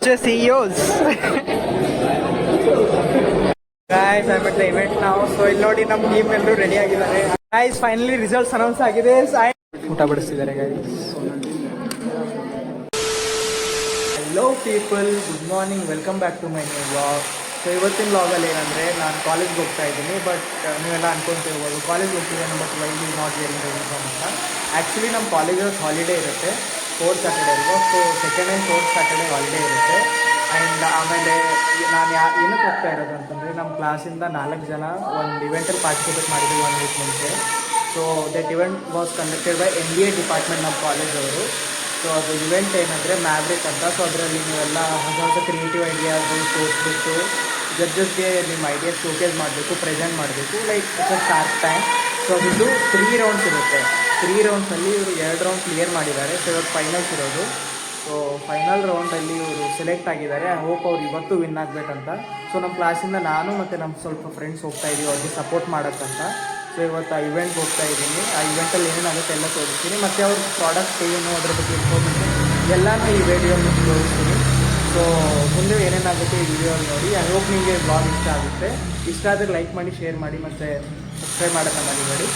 CEOs. Guys, I'm at the event now. So ಇಲ್ಲಿ ನೋಡಿ ನಮ್ಮ ಟೀಮ್ ಎಲ್ಲರೂ ರೆಡಿ ಆಗಿದ್ದಾರೆ. Guys, finally results announce ಆಗಿದೆ. ಊಟ ಬಡಿಸ್ತಿದ್ದಾರೆ guys. Hello people, good morning. Welcome back to my new vlog. So ಇವತ್ತಿನ ವ್ಲಾಗಲ್ಲಿ ಏನಂದರೆ ನಾನು ಕಾಲೇಜ್ಗೆ ಹೋಗ್ತಾ ಇದ್ದೀನಿ. ಬಟ್ ನೀವೆಲ್ಲ ಅನ್ಕೊಂತಿರ್ಬೋದು ಕಾಲೇಜ್ಗೆ ಹೋಗ್ತಿದ್ದೇನೆ but why you not wearing the uniform ಅಂತ. ಆ್ಯಕ್ಚುಲಿ ನಮ್ಮ ಕಾಲೇಜಲ್ಲಿ ಹಾಲಿಡೇ ಇರುತ್ತೆ, 4th Saturday ಅಲ್ವಾ. So 2nd and 4th Saturday holiday ಇರುತ್ತೆ. ಆ್ಯಂಡ್ ಆಮೇಲೆ ನಾನು ಏನಕ್ಕೆ ಹೋಗ್ತಾ ಇರೋದು ಅಂತಂದರೆ ನಮ್ಮ ಕ್ಲಾಸಿಂದ 4 ಜನ ಒಂದು ಇವೆಂಟಲ್ಲಿ ಪಾರ್ಟಿಸಿಪೇಟ್ ಮಾಡಿದ್ವಿ 1 week ಮುಂಚೆ. So that event was conducted by MBA department ನಮ್ಮ ಕಾಲೇಜವರು. ಸೊ ಅದು ಇವೆಂಟ್ ಏನಂದರೆ ಮ್ಯಾವ್ರಿಕ್ ಅಂತ. ಸೊ ಅದರಲ್ಲಿ ನೀವೆಲ್ಲ ಹೊಸ ಕ್ರಿಯೇಟಿವ್ ಐಡಿಯಾಸು ತೋರಿಸ್ಬಿಟ್ಟು ಜಡ್ಜಸ್ಗೆ ನಿಮ್ಮ ಐಡಿಯಾ ಶೋಕೇಸ್ ಮಾಡಬೇಕು, ಪ್ರೆಸೆಂಟ್ ಮಾಡಬೇಕು. Like it's a shark time. So ಅದು 3 ರೌಂಡ್ಸ್ ಇರುತ್ತೆ. 3 ರೌಂಡ್ಸಲ್ಲಿ ಇವರು 2 ರೌಂಡ್ ಕ್ಲಿಯರ್ ಮಾಡಿದ್ದಾರೆ. ಸೊ ಇವಾಗ ಫೈನಲ್ಸ್ ಇರೋದು. ಸೊ ಫೈನಲ್ ರೌಂಡಲ್ಲಿ ಇವರು ಸೆಲೆಕ್ಟ್ ಆಗಿದ್ದಾರೆ. ಐ ಹೋಪ್ ಅವ್ರು ಇವತ್ತು ವಿನ್ ಆಗಬೇಕಂತ. ಸೊ ನಮ್ಮ ಕ್ಲಾಸಿಂದ ನಾನು ಮತ್ತು ನಮ್ಮ ಸ್ವಲ್ಪ ಫ್ರೆಂಡ್ಸ್ ಹೋಗ್ತಾ ಇದ್ದೀವಿ ಅವ್ರಿಗೆ ಸಪೋರ್ಟ್ ಮಾಡೋಕ್ಕಂತ. ಸೊ ಇವತ್ತು ಆ ಇವೆಂಟ್ಗೆ ಹೋಗ್ತಾ ಇದ್ದೀನಿ. ಆ ಇವೆಂಟಲ್ಲಿ ಏನೇನಾಗುತ್ತೆ ಎಲ್ಲ ತೋರಿಸ್ತೀನಿ, ಮತ್ತು ಅವ್ರ ಪ್ರಾಡಕ್ಟ್ ಏನು ಅದ್ರ ಬಗ್ಗೆ ಇನ್ಫಾರ್ಮೇಷನ್ ಎಲ್ಲನೂ ಈ ವಿಡಿಯೋಲ್ಲಿ ತೋರಿಸ್ತೀನಿ. ಸೊ ಮುಂದೆ ಏನೇನಾಗುತ್ತೆ ಈ ವಿಡಿಯೋಲ್ಲಿ ನೋಡಿ. ಐ ಹೋಪ್ ನಿಮಗೆ ಬ್ಲಾಗ್ ಇಷ್ಟ ಆಗುತ್ತೆ. ಇಷ್ಟ ಆದರೆ ಲೈಕ್ ಮಾಡಿ, ಶೇರ್ ಮಾಡಿ, ಮತ್ತು ಸಬ್ಸ್ಕ್ರೈಬ್ ಮಾಡೋಕ್ಕೆ ಮರಿಬೇಡಿ.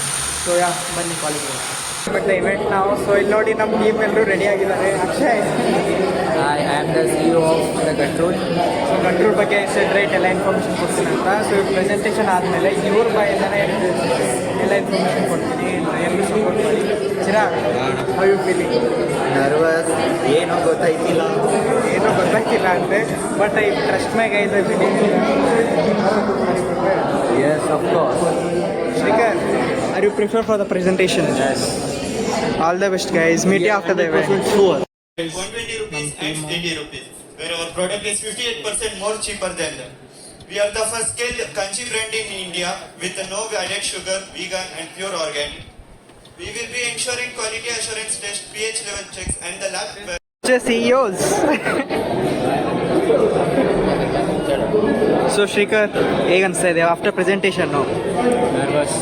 ಸೊ ಬನ್ನಿ ಕಾಲೇಜ್ಗೆ ಹೋಗ್ತೀನಿ. ಬಟ್ ಇವೆಂಟ್ ನಾವು ಸೊ ಇಲ್ಲಿ ನೋಡಿ ನಮ್ಮ ಟೀಮ್ ಎಲ್ಲರೂ ರೆಡಿ ಆಗಿದ್ದಾರೆ. Akshay, I am the CEO of the Control. So control ಬಗ್ಗೆ ಸೆಡ್ ರೈಟ್ ಎಲ್ಲ ಇನ್ಫಾರ್ಮೇಷನ್ ಕೊಡ್ತೀನಿ ಅಂತ. ಸೊ ಈ ಪ್ರೆಸೆಂಟೇಷನ್ ಆದಮೇಲೆ ಇವ್ರ ಬಾಯಿಂದನೇ ಎಲ್ಲ ಇನ್ಫಾರ್ಮೇಷನ್ ಕೊಡ್ತೀನಿ. ಎಲ್ಲರೂ ಸಪೋರ್ಟ್ ಮಾಡಿ. Chirag, how you feeling? Nervous, ಏನೋ ಗೊತ್ತಾಯ್ತಿಲ್ಲ. ಏನೂ ಗೊತ್ತಾಗಿಲ್ಲ ಅಂತೆ, but I trust my guys, I believe. Yes, of course. Shrikar, are you prepared for the presentation? Yes. All the best guys. Meet you after the event. Sure. 120 rupees and 80 rupees, where our product is 58% more cheaper than them. We are the first scale Kanchi brand in India with no added sugar, vegan and pure organic. We will be ensuring quality assurance test, pH level checks and the lab. CEOs. So Shrikar, ಹೇಗೆ ಅನಿಸ್ತಾ ಇದೆ after presentation? Nervous.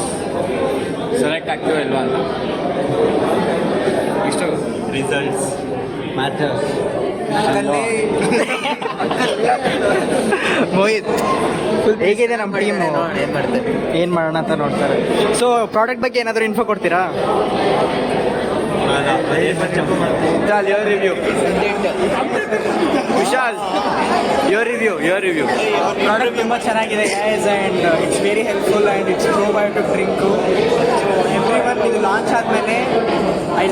Select ಆಗ್ತೀವೋ ಇಲ್ವಾ ಅಂತ. ಇಷ್ಟು results matters. Mohit, ಹೇಗಿದೆ ನಮ್ಮ team? ಏನು ಮಾಡ್ತಾರೆ, ಏನು ಮಾಡೋಣ ಅಂತ ನೋಡ್ತಾರೆ. ಸೊ ಪ್ರಾಡಕ್ಟ್ ಬಗ್ಗೆ ಏನಾದರೂ ಇನ್ಫೋ ಕೊಡ್ತೀರಾ? Vishal, your review. Vishal, your review. Product ತುಂಬ ಚೆನ್ನಾಗಿದೆ guys, and it's very helpful and it's probiotic drink. So every one ಇದು ಲಾಂಚ್ ಆದಮೇಲೆ ಐ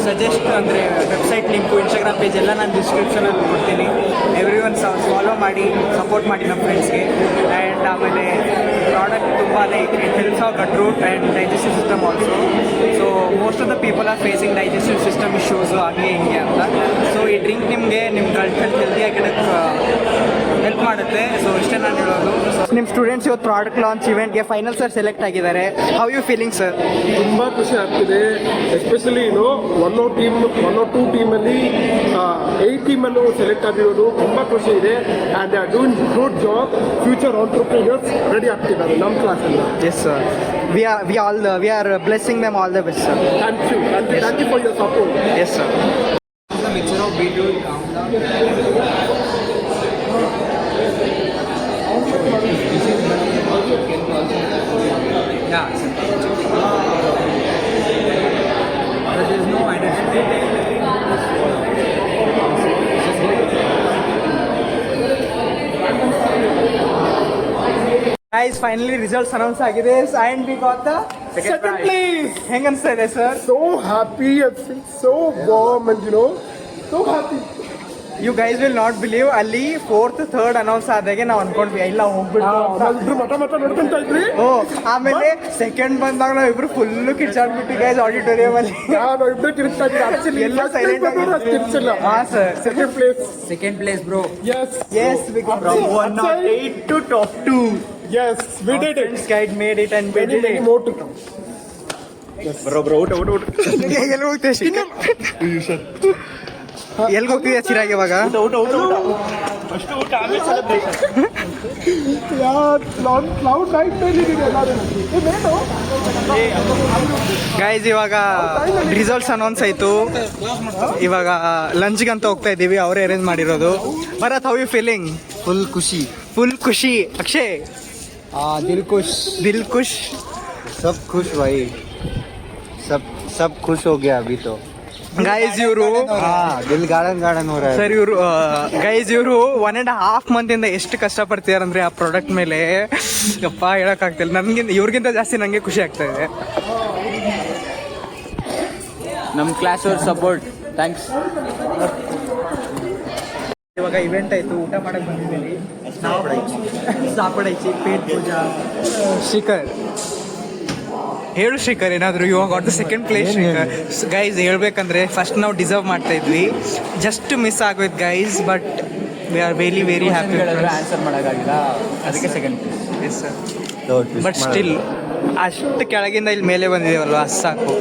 ಸಜೆಸ್ಟ್ ಅಂದರೆ ವೆಬ್ಸೈಟ್ ಲಿಂಕು, ಇನ್ಸ್ಟಾಗ್ರಾಮ್ ಪೇಜ್ ಎಲ್ಲ ನಾನು ಡಿಸ್ಕ್ರಿಪ್ಷನಲ್ಲಿ ಕೊಡ್ತೀನಿ. ಎವ್ರಿ ಒನ್ ಫಾಲೋ ಮಾಡಿ, ಸಪೋರ್ಟ್ ಮಾಡಿ ನಮ್ಮ ಫ್ರೆಂಡ್ಸ್ಗೆ. ಆ್ಯಂಡ್ ಆಮೇಲೆ ಪ್ರಾಡಕ್ಟ್ ತುಂಬ like it helps of gut root and digestive system also. So most of the people are facing digestive system issues ಹಾಗೆ ಹಿಂಗೆ ಅಂತ. ಸೊ ಈ ಡ್ರಿಂಕ್ ನಿಮಗೆ ನಿಮ್ಮ ಗಟ್ ಹೆಲ್ದಿಯಾಗಿಡಕ್ಕೆ ಹೆಲ್ಪ್ ಮಾಡುತ್ತೆ. ಸೊ ಇಷ್ಟೇ ನಾನು ಹೇಳೋದು. ನಿಮ್ಮ ಸ್ಟೂಡೆಂಟ್ಸ್ ಇವತ್ತು ಪ್ರಾಡಕ್ಟ್ ಲಾಂಚ್ ಇವೆಂಟ್ಗೆ ಫೈನಲ್ ಸರ್ ಸೆಲೆಕ್ಟ್ ಆಗಿದ್ದಾರೆ. How you feeling sir? ತುಂಬ ಖುಷಿ ಆಗ್ತಿದೆ. ಎಸ್ಪೆಷಲಿ ಒನ್ ಆರ್ ಟೂ ಟೀಮಲ್ಲಿ 8 ಟೀಮಲ್ಲೂ ಸೆಲೆಕ್ಟ್ ಆಗಿರೋದು ತುಂಬ ಖುಷಿ ಇದೆ. And they are doing good job. Future entrepreneurs ready ಆಗ್ತಿದ್ದಾರೆ ನಮ್ಮ ಕ್ಲಾಸಲ್ಲಿ. Yes sir, we are blessing them all the best sir. Thank you for your support. Yes sir. The mixture of beetroot, yeah. But there is no identity. Guys, finally results announce ಆಗಿದೆ and we got the second place. ಹೆಂಗ ಅನ್ಸ್ತಾ ಇದೆ sir? So happy, I feel so warm and so happy. You guys will not believe, ಅಲ್ಲಿ 4th 3rd announce ಆದಾಗೆ ನಾವು ಅನ್ಕೊಂಡ್ವಿ ಇಲ್ಲ ಹೋಗ್ಬಿಟ್ಟು ಮಠ ನೋಡ್ಕೊಂತ ಇದ್ರಿ. ಆಮೇಲೆ ಸೆಕೆಂಡ್ ಬಂದಾಗ ನಾವು ಇಬ್ರು ಫುಲ್ಲು ಕಿರ್ಚಾಡ್ಬಿಟ್ಟು ಗೈಸ್ ಆಡಿಟೋರಿಯಂ ಅಲ್ಲಿ. ನಾನು ಇಬ್ಬರು ಕಿರ್ಚ್ತಾ ಇದ್ರಿ. ಆಕ್ಚುಲಿ ಎಲ್ಲ ಸೈಲೆಂಟ್ ಕಿರ್ಚಿಲ್ಲ. ಹಾಂ sir, second place bro. yes we got from 108 to top 2. Yes, we did it. Friends guide made it and we did it. more to come. ಬರೋ ಊಟ ಎಲ್ಲಿ ಹೋಗ್ತೀಯ? ಎಲ್ಲಿಗೆ ಹೋಗ್ತೀಯ ಚಿರಾಗ್ ಇವಾಗ? ಊಟ ಫಸ್ಟ್ ಊಟ ಆಮೇಲೆ ಸೆಲೆಬ್ರೇಷನ್. ಕ್ಲೌಡ್ ನೈಟ್ ಮೇಲೆ ಎಲ್ಲರೂ ಗೈಸ್ ಇವಾಗ ರಿಸಲ್ಟ್ಸ್ ಅನೌನ್ಸ್ ಆಯಿತು. ಇವಾಗ ಲಂಚ್ಗೆ ಅಂತ ಹೋಗ್ತಾ ಇದ್ದೀವಿ, ಅವರೇ ಅರೇಂಜ್ ಮಾಡಿರೋದು. Bharat, how you feeling? Full खुशी. ಫುಲ್ ಖುಷಿ. ಅಕ್ಷಯ್? दिल खुश. ದಿಲ್ ಖುಷ್. सब खुश भाई. सब खुश हो गया अभी तो. ಗೈಸ್ ಇವರು हाँ दिल गार्डन हो रहा है. ಸರ್ ಇವರು ಗೈಸ್ ಇವರು 1.5 ಮಂತಿಂದ ಎಷ್ಟು ಕಷ್ಟಪಡ್ತಿದಾರೆ ಅಂದರೆ ಆ ಪ್ರಾಡಕ್ಟ್ ಮೇಲೆ ಯಪ್ಪ ಹೇಳೋಕ್ಕಾಗ್ತಿಲ್ಲ. ನನಗಿಂತ ಇವ್ರಿಗಿಂತ ಜಾಸ್ತಿ ನನಗೆ ಖುಷಿ ಆಗ್ತಾ ಇದೆ. नम क्लास और सपोर्ट. थैंक्स. ಇವಾಗ ಇವೆಂಟ್ ಆಯಿತು, ಊಟ ಮಾಡಕ್ಕೆ ಬಂದಿದ್ದೀವಿ. ಸಾಪಡೈಚಿ, ಪೇಟ್ ಪೂಜಾ, ಶ್ರೀಕರ್. ಹೇಳು ಶ್ರೀಕರ್ ಏನಾದರೂ. ಇವಾಗ got the second place Shrikar. Guys ಹೇಳ್ಬೇಕಂದ್ರೆ ಫಸ್ಟ್ ನಾವು ಡಿಸರ್ವ್ ಮಾಡ್ತಾ ಇದ್ವಿ, ಜಸ್ಟ್ ಮಿಸ್ ಆಗೋಯ್ತು guys. But we are very very happy. Answer ಮಾಡೋಕ್ಕಾಗಿಲ್ಲ, ಅದಕ್ಕೆ second. Yes sir. But still ಅಷ್ಟು ಕೆಳಗಿಂದ ಇಲ್ಲಿ ಮೇಲೆ ಬಂದಿದ್ದೇವಲ್ವ, ಅಷ್ಟು ಸಾಕು.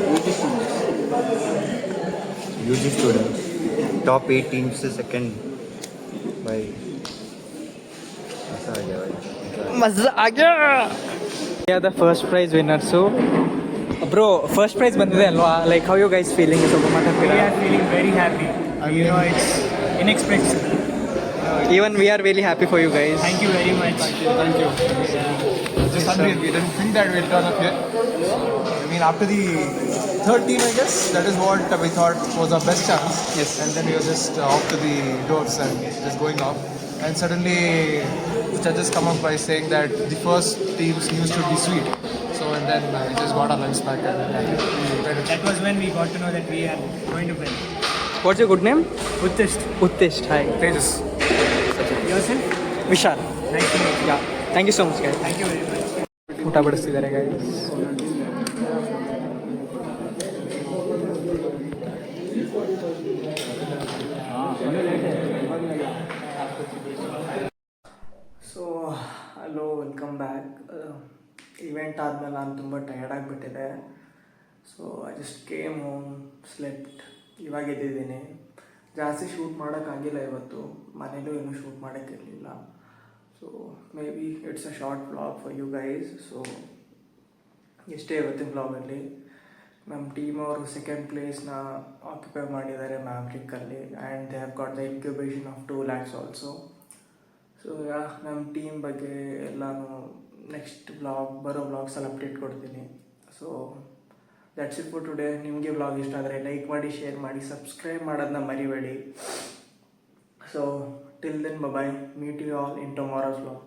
यूजी स्टूडेंट टॉप 8 टीम से सेकंड भाई. ऐसा आ गया भाई. ಮಜಾ ಆಗ್ಯಾ. The first prize winners. Bro first prize ಬಂದಿದೆ ಅಲ್ವಾ, like how you guys feeling? ಸ್ವಲ್ಪ ಮಾತಾಡ್ತೀರಾ? We are feeling very happy. You know, it's unexpected. Even we are very happy for you guys. Thank you very much. Thank you. Just unreal. We didn't think that we'd turn up here. I mean, after the third team, I guess, that is what we thought was our best chance. Yes. And then we were just off to the doors and just going off. And suddenly, the judges come up by saying that the first team's news should be sweet. So, and then we just got our lunch back and That was when we got to know that we are going to win. What's you good name? Uttist. Uttesh. Hi. Tejas. Yourself? Vishal. Nice to meet you. Yeah, thank you so much guys. Thank you very much. ಊಟ ಬಡಿಸ್ತಿದ್ದಾರೆ guys. So hello, welcome back. Event ಆದಮೇಲೆ ನಾನು ತುಂಬ tired ಆಗಿಬಿಟ್ಟಿದೆ. So I just came home, slept. ಇವಾಗ ಎದ್ದಿದ್ದೀನಿ. ಜಾಸ್ತಿ shoot ಮಾಡೋಕ್ಕಾಗಿಲ್ಲ ಇವತ್ತು, ಮನೇಲೂ ಏನೂ ಶೂಟ್ ಮಾಡೋಕ್ಕಿರಲಿಲ್ಲ. So maybe it's a short vlog for you guys. So ಇಷ್ಟೇ ಇವತ್ತಿನ ವ್ಲಾಗಲ್ಲಿ. ನಮ್ಮ ಟೀಮ್ ಅವರು ಸೆಕೆಂಡ್ ಪ್ಲೇಸ್ನ ಆಕ್ಯುಪೈ ಮಾಡಿದ್ದಾರೆ ಮ್ಯಾವ್ರಿಕ್ಕಲ್ಲಿ, and they have got the incubation of 2 lakhs also. So ನಮ್ಮ ಟೀಮ್ ಬಗ್ಗೆ ಎಲ್ಲನೂ ನೆಕ್ಸ್ಟ್ ಬರೋ ವ್ಲಾಗ್ಸಲ್ಲಿ ಅಪ್ಡೇಟ್ ಕೊಡ್ತೀನಿ. So that's it for today. ನಿಮಗೆ ವ್ಲಾಗ್ ಇಷ್ಟ ಆದರೆ ಲೈಕ್ ಮಾಡಿ, ಶೇರ್ ಮಾಡಿ, ಸಬ್ಸ್ಕ್ರೈಬ್ ಮಾಡೋದನ್ನ ಮರಿಬೇಡಿ. So till then bye, meet you all in tomorrow's vlog.